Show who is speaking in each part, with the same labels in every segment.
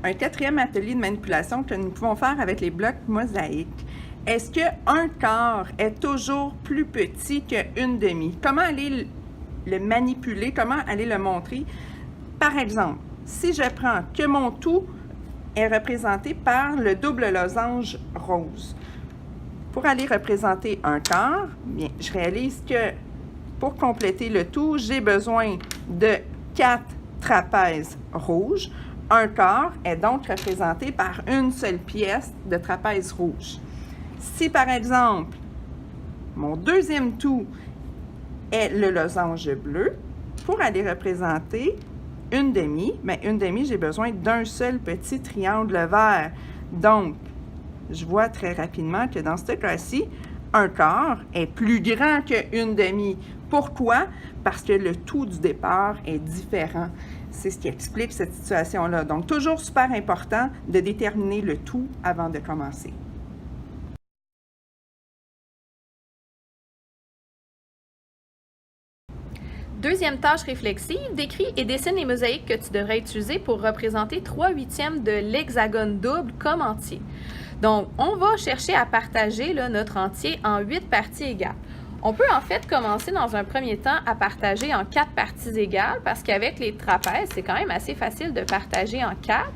Speaker 1: un quatrième atelier de manipulation que nous pouvons faire avec les blocs mosaïques. Est-ce qu'un quart est toujours plus petit qu'une demi? Comment aller le manipuler? Comment aller le montrer? Par exemple, si je prends que mon tout est représenté par le double losange rose. Pour aller représenter un quart, bien, je réalise que pour compléter le tout, j'ai besoin de 4 trapèzes rouges. Un quart est donc représenté par une seule pièce de trapèze rouge. Si, par exemple, mon deuxième tout est le losange bleu, pour aller représenter une demi, bien, une demi, j'ai besoin d'un seul petit triangle vert. Donc, je vois très rapidement que dans ce cas-ci, un quart est plus grand qu'une demi. Pourquoi? Parce que le tout du départ est différent. C'est ce qui explique cette situation-là. Donc, toujours super important de déterminer le tout avant de commencer.
Speaker 2: Deuxième tâche réflexive, décris et dessine les mosaïques que tu devrais utiliser pour représenter 3/8 de l'hexagone double comme entier. Donc, on va chercher à partager là, notre entier en 8 parties égales. On peut en fait commencer dans un premier temps à partager en 4 parties égales parce qu'avec les trapèzes, c'est quand même assez facile de partager en 4.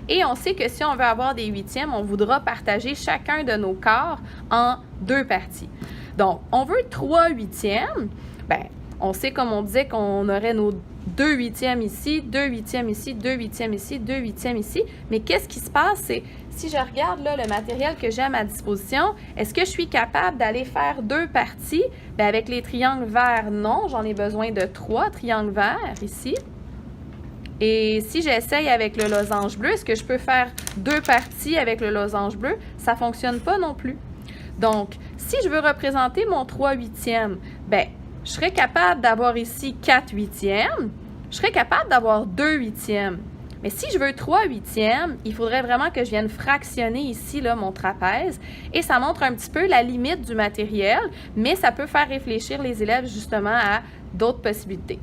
Speaker 2: Et on sait que si on veut avoir des huitièmes, on voudra partager chacun de nos quarts en 2 parties. Donc, on veut 3/8. Bien, on sait, comme on disait, qu'on aurait nos 2 huitièmes ici, 2 huitièmes ici, 2 huitièmes ici, 2 huitièmes ici. Mais qu'est-ce qui se passe? C'est, si je regarde là, le matériel que j'ai à ma disposition, est-ce que je suis capable d'aller faire 2 parties? Bien, avec les triangles verts, non. J'en ai besoin de 3 triangles verts ici. Et si j'essaye avec le losange bleu, est-ce que je peux faire 2 parties avec le losange bleu? Ça ne fonctionne pas non plus. Donc, si je veux représenter mon 3/8, bien, je serais capable d'avoir ici 4 huitièmes. Je serais capable d'avoir 2 huitièmes. Mais si je veux 3 huitièmes, il faudrait vraiment que je vienne fractionner ici là, mon trapèze. Et ça montre un petit peu la limite du matériel, mais ça peut faire réfléchir les élèves justement à d'autres possibilités.